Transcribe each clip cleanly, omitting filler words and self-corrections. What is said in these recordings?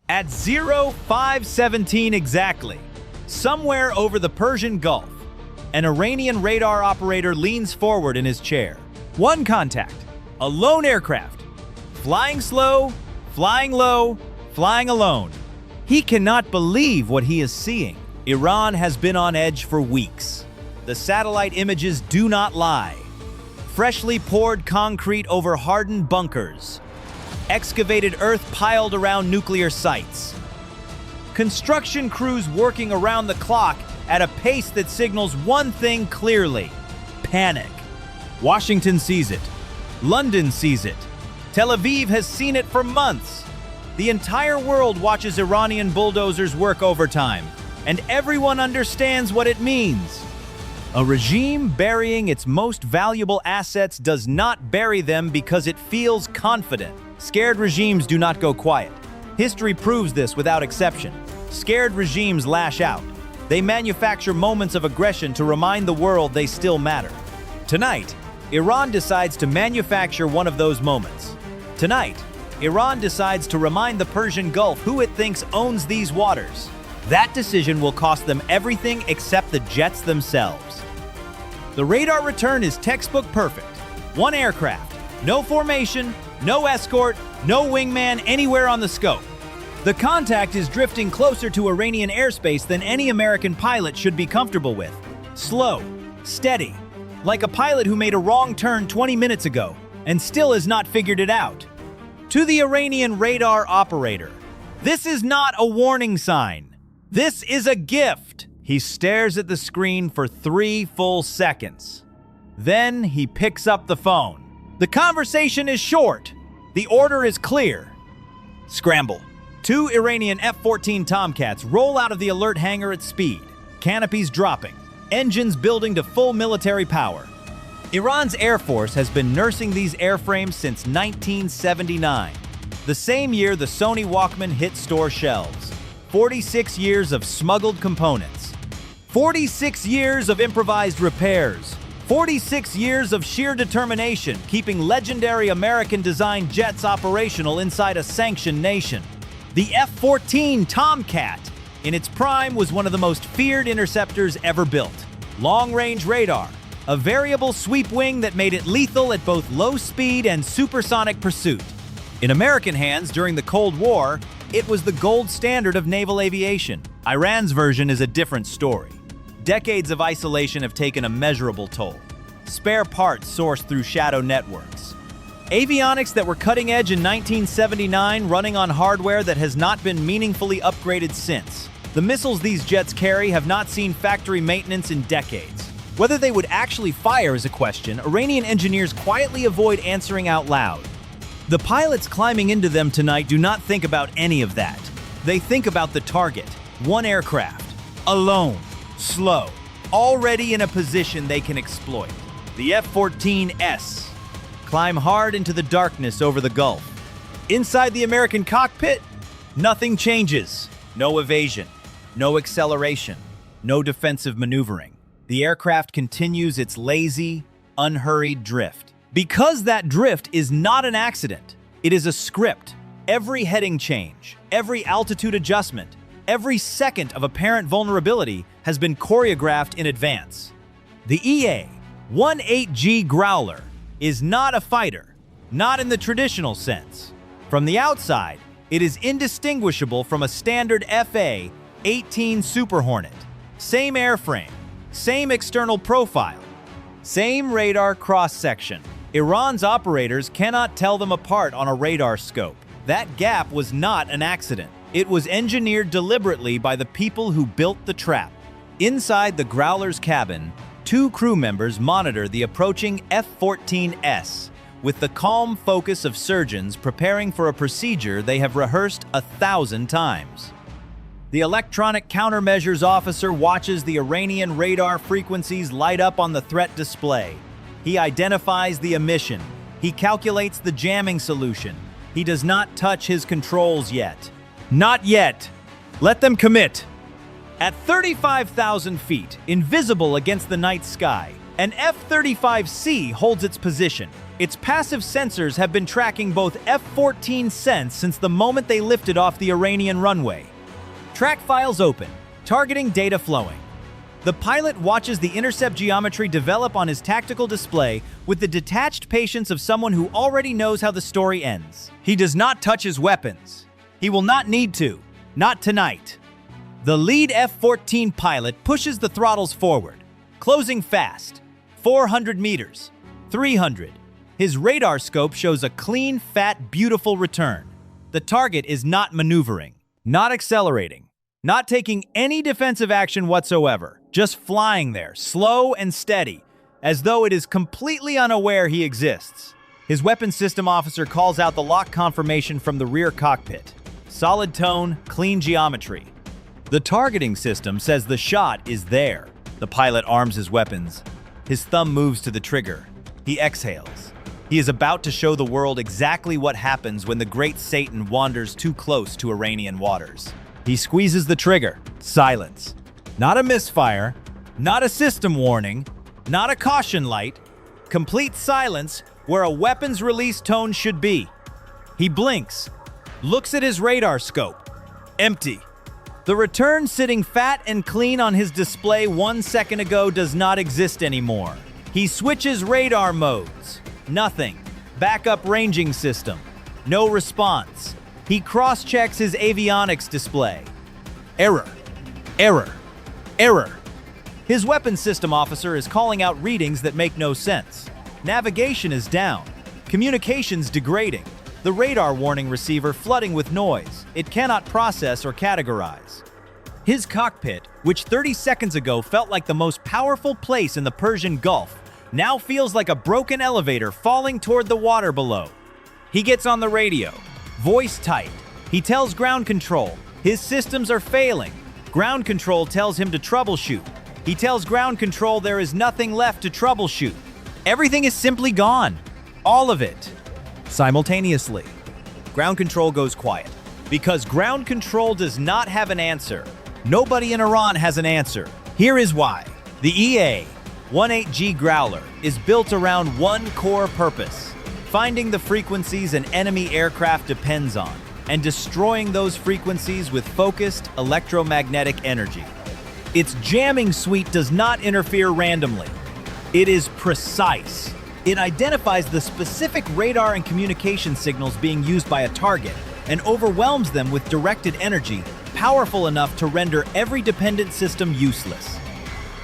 At 0517 exactly, somewhere over the Persian Gulf, an Iranian radar operator leans forward in his chair. One contact, a lone aircraft, flying slow, flying low, flying alone. He cannot believe what he is seeing. Iran has been on edge for weeks. The satellite images do not lie. Freshly poured concrete over hardened bunkers. Excavated earth piled around nuclear sites. Construction crews working around the clock at a pace that signals one thing clearly: panic. Washington sees it. London sees it. Tel Aviv has seen it for months. The entire world watches Iranian bulldozers work overtime, and everyone understands what it means. A regime burying its most valuable assets does not bury them because it feels confident. Scared regimes do not go quiet. History proves this without exception. Scared regimes lash out. They manufacture moments of aggression to remind the world they still matter. Tonight, Iran decides to manufacture one of those moments. Tonight, Iran decides to remind the Persian Gulf who it thinks owns these waters. That decision will cost them everything except the jets themselves. The radar return is textbook perfect. One aircraft, no formation, no escort, no wingman anywhere on the scope. The contact is drifting closer to Iranian airspace than any American pilot should be comfortable with. Slow, steady, like a pilot who made a wrong turn 20 minutes ago and still has not figured it out. To the Iranian radar operator, this is not a warning sign. This is a gift. He stares at the screen for 3 full seconds. Then he picks up the phone. The conversation is short. The order is clear. Scramble. 2 Iranian F-14 Tomcats roll out of the alert hangar at speed. Canopies dropping. Engines building to full military power. Iran's Air Force has been nursing these airframes since 1979. The same year the Sony Walkman hit store shelves. 46 years of smuggled components. 46 years of improvised repairs. 46 years of sheer determination keeping legendary American-designed jets operational inside a sanctioned nation. The F-14 Tomcat, in its prime, was one of the most feared interceptors ever built. Long-range radar, a variable sweep wing that made it lethal at both low speed and supersonic pursuit. In American hands during the Cold War, it was the gold standard of naval aviation. Iran's version is a different story. Decades of isolation have taken a measurable toll. Spare parts sourced through shadow networks. Avionics that were cutting edge in 1979 running on hardware that has not been meaningfully upgraded since. The missiles these jets carry have not seen factory maintenance in decades. Whether they would actually fire is a question Iranian engineers quietly avoid answering out loud. The pilots climbing into them tonight do not think about any of that. They think about the target, one aircraft, alone, slow, already in a position they can exploit. The F-14S. Climb hard into the darkness over the Gulf. Inside the American cockpit, nothing changes. No evasion, no acceleration, no defensive maneuvering. The aircraft continues its lazy, unhurried drift. Because that drift is not an accident, it is a script. Every heading change, every altitude adjustment, every second of apparent vulnerability has been choreographed in advance. The EA-18G Growler is not a fighter, not in the traditional sense. From the outside, it is indistinguishable from a standard F-18 Super Hornet. Same airframe, same external profile, same radar cross-section. Iran's operators cannot tell them apart on a radar scope. That gap was not an accident. It was engineered deliberately by the people who built the trap. Inside the Growler's cabin, 2 crew members monitor the approaching F-14S with the calm focus of surgeons preparing for a procedure they have rehearsed 1,000 times. The electronic countermeasures officer watches the Iranian radar frequencies light up on the threat display. He identifies the emission. He calculates the jamming solution. He does not touch his controls yet. Not yet. Let them commit. At 35,000 feet, invisible against the night sky, An F-35C holds its position. Its passive sensors have been tracking both F-14 cents since the moment they lifted off the Iranian runway. Track files open, targeting data flowing. The pilot watches the intercept geometry develop on his tactical display with the detached patience of someone who already knows how the story ends. He does not touch his weapons. He will not need to. Not tonight. The lead F-14 pilot pushes the throttles forward, closing fast. 400 meters. 300. His radar scope shows a clean, fat, beautiful return. The target is not maneuvering, not accelerating, not taking any defensive action whatsoever, just flying there, slow and steady, as though it is completely unaware he exists. His weapons system officer calls out the lock confirmation from the rear cockpit. Solid tone, clean geometry. The targeting system says the shot is there. The pilot arms his weapons. His thumb moves to the trigger. He exhales. He is about to show the world exactly what happens when the great Satan wanders too close to Iranian waters. He squeezes the trigger. Silence. Not a misfire, not a system warning, not a caution light. Complete silence where a weapons release tone should be. He blinks, looks at his radar scope. Empty. The return sitting fat and clean on his display 1 second ago does not exist anymore. He switches radar modes. Nothing. Backup ranging system. No response. He cross-checks his avionics display. Error. Error. Error. His weapons system officer is calling out readings that make no sense. Navigation is down. Communications degrading. The radar warning receiver flooding with noise. It cannot process or categorize. His cockpit, which 30 seconds ago felt like the most powerful place in the Persian Gulf, now feels like a broken elevator falling toward the water below. He gets on the radio. Voice tight. He tells ground control his systems are failing. Ground control tells him to troubleshoot. He tells ground control there is nothing left to troubleshoot. Everything is simply gone. All of it. Simultaneously. Ground control goes quiet. Because ground control does not have an answer. Nobody in Iran has an answer. Here is why. The EA-18G Growler is built around one core purpose: finding the frequencies an enemy aircraft depends on, and destroying those frequencies with focused electromagnetic energy. Its jamming suite does not interfere randomly. It is precise. It identifies the specific radar and communication signals being used by a target and overwhelms them with directed energy powerful enough to render every dependent system useless.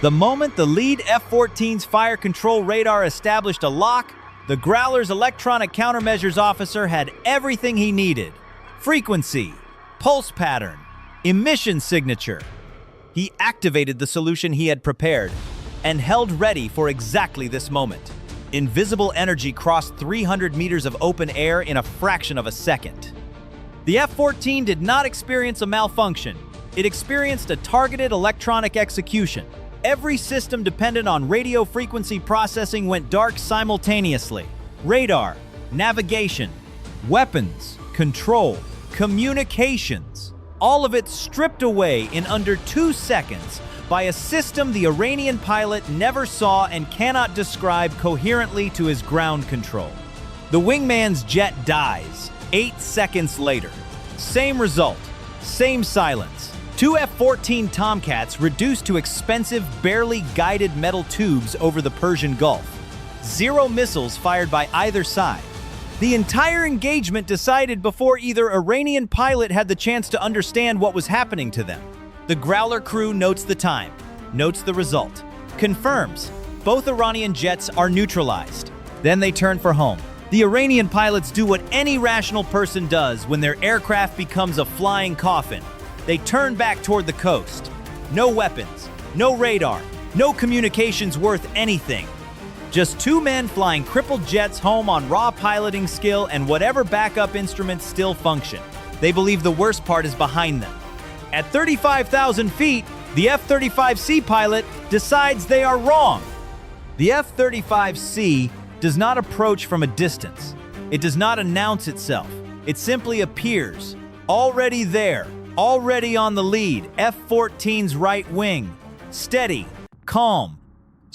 The moment the lead F-14's fire control radar established a lock, the Growler's electronic countermeasures officer had everything he needed: frequency, pulse pattern, emission signature. He activated the solution he had prepared and held ready for exactly this moment. Invisible energy crossed 300 meters of open air in a fraction of a second. The F-14 did not experience a malfunction. It experienced a targeted electronic execution. Every system dependent on radio frequency processing went dark simultaneously. Radar, navigation, weapons, control, communications. All of it stripped away in under 2 seconds by a system the Iranian pilot never saw and cannot describe coherently to his ground control. The wingman's jet dies 8 seconds later. Same result, same silence. 2 F-14 Tomcats reduced to expensive, barely guided metal tubes over the Persian Gulf. 0 missiles fired by either side. The entire engagement decided before either Iranian pilot had the chance to understand what was happening to them. The Growler crew notes the time, notes the result, confirms both Iranian jets are neutralized. Then they turn for home. The Iranian pilots do what any rational person does when their aircraft becomes a flying coffin. They turn back toward the coast. No weapons, no radar, no communications worth anything. Just 2 men flying crippled jets home on raw piloting skill and whatever backup instruments still function. They believe the worst part is behind them. At 35,000 feet, the F-35C pilot decides they are wrong. The F-35C does not approach from a distance. It does not announce itself. It simply appears, already there, already on the lead, F-14's right wing. Steady, calm,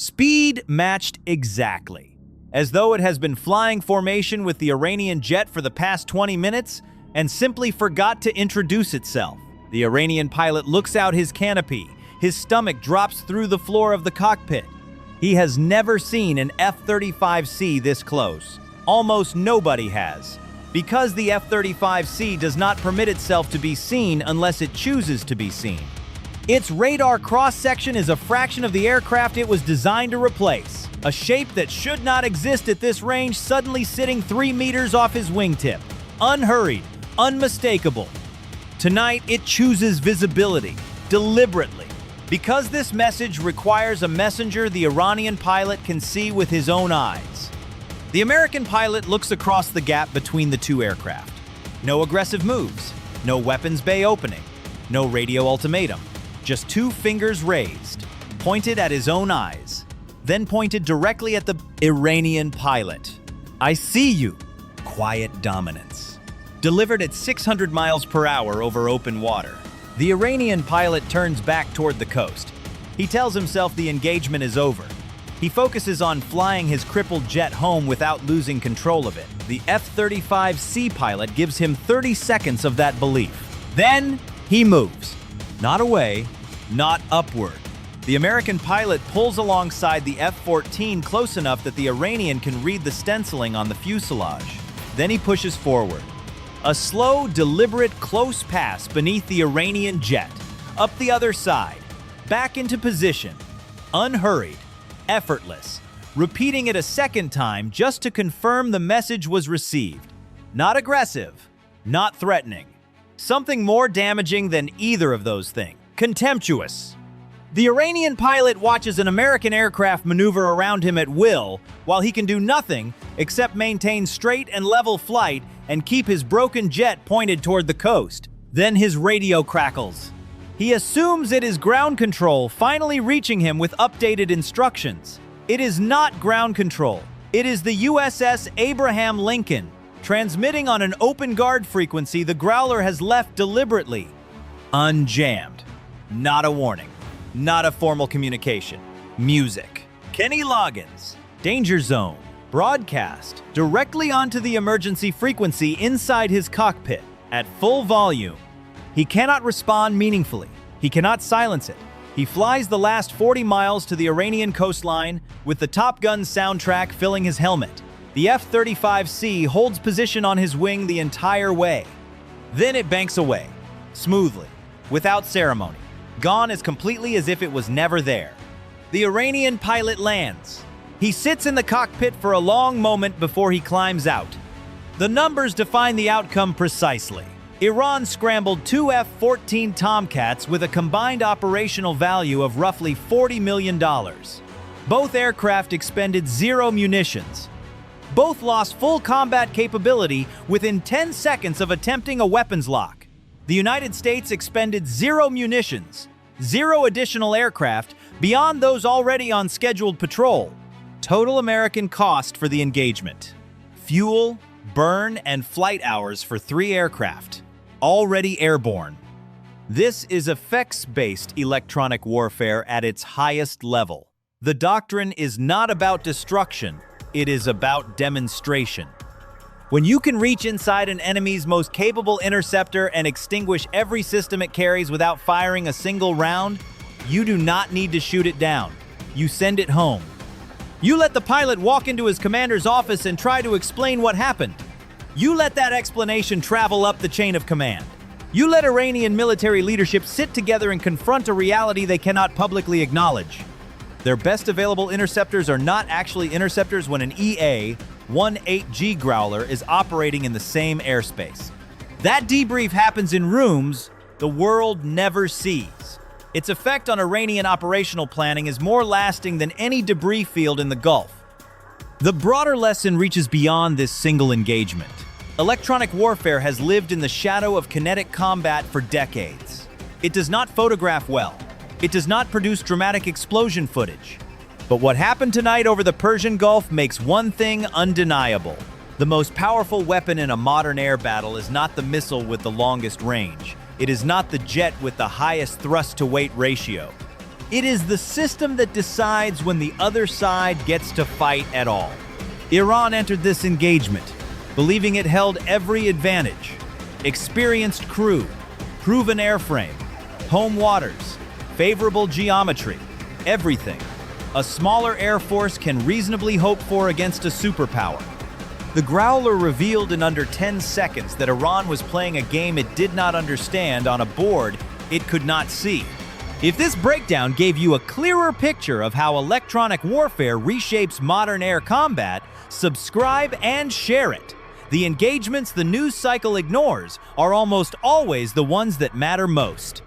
Speed matched exactly. As though it has been flying formation with the Iranian jet for the past 20 minutes and simply forgot to introduce itself. The Iranian pilot looks out his canopy. His stomach drops through the floor of the cockpit. He has never seen an F-35C this close. Almost nobody has. Because the F-35C does not permit itself to be seen unless it chooses to be seen. Its radar cross-section is a fraction of the aircraft it was designed to replace. A shape that should not exist at this range suddenly sitting 3 meters off his wingtip. Unhurried, unmistakable. Tonight, it chooses visibility, deliberately. Because this message requires a messenger the Iranian pilot can see with his own eyes. The American pilot looks across the gap between the two aircraft. No aggressive moves, no weapons bay opening, no radio ultimatum. Just 2 fingers raised, pointed at his own eyes, then pointed directly at the Iranian pilot. "I see you." Quiet dominance. Delivered at 600 miles per hour over open water. The Iranian pilot turns back toward the coast. He tells himself the engagement is over. He focuses on flying his crippled jet home without losing control of it. The F-35C pilot gives him 30 seconds of that belief. Then he moves. Not away, not upward. The American pilot pulls alongside the F-14 close enough that the Iranian can read the stenciling on the fuselage. Then he pushes forward. A slow, deliberate, close pass beneath the Iranian jet. Up the other side. Back into position. Unhurried. Effortless. Repeating it a second time just to confirm the message was received. Not aggressive. Not threatening. Something more damaging than either of those things. Contemptuous. The Iranian pilot watches an American aircraft maneuver around him at will, while he can do nothing except maintain straight and level flight and keep his broken jet pointed toward the coast. Then his radio crackles. He assumes it is ground control finally reaching him with updated instructions. It is not ground control. It is the USS Abraham Lincoln. Transmitting on an open guard frequency the Growler has left deliberately. Unjammed. Not a warning. Not a formal communication. Music. Kenny Loggins. Danger Zone. Broadcast. Directly onto the emergency frequency inside his cockpit. At full volume. He cannot respond meaningfully. He cannot silence it. He flies the last 40 miles to the Iranian coastline with the Top Gun soundtrack filling his helmet. The F-35C holds position on his wing the entire way. Then it banks away. Smoothly. Without ceremony. Gone as completely as if it was never there. The Iranian pilot lands. He sits in the cockpit for a long moment before he climbs out. The numbers define the outcome precisely. Iran scrambled 2 F-14 Tomcats with a combined operational value of roughly $40 million. Both aircraft expended 0 munitions. Both lost full combat capability within 10 seconds of attempting a weapons lock. The United States expended 0 munitions, 0 additional aircraft beyond those already on scheduled patrol. Total American cost for the engagement. Fuel, burn, and flight hours for 3 aircraft. Already airborne. This is effects-based electronic warfare at its highest level. The doctrine is not about destruction, it is about demonstration. When you can reach inside an enemy's most capable interceptor and extinguish every system it carries without firing a single round, you do not need to shoot it down. You send it home. You let the pilot walk into his commander's office and try to explain what happened. You let that explanation travel up the chain of command. You let Iranian military leadership sit together and confront a reality they cannot publicly acknowledge. Their best available interceptors are not actually interceptors when an EA-18G Growler is operating in the same airspace. That debrief happens in rooms the world never sees. Its effect on Iranian operational planning is more lasting than any debris field in the Gulf. The broader lesson reaches beyond this single engagement. Electronic warfare has lived in the shadow of kinetic combat for decades. It does not photograph well. It does not produce dramatic explosion footage. But what happened tonight over the Persian Gulf makes one thing undeniable. The most powerful weapon in a modern air battle is not the missile with the longest range. It is not the jet with the highest thrust-to-weight ratio. It is the system that decides when the other side gets to fight at all. Iran entered this engagement, believing it held every advantage. Experienced crew, proven airframe, home waters, favorable geometry, everything a smaller air force can reasonably hope for against a superpower. The Growler revealed in under 10 seconds that Iran was playing a game it did not understand on a board it could not see. If this breakdown gave you a clearer picture of how electronic warfare reshapes modern air combat, subscribe and share it. The engagements the news cycle ignores are almost always the ones that matter most.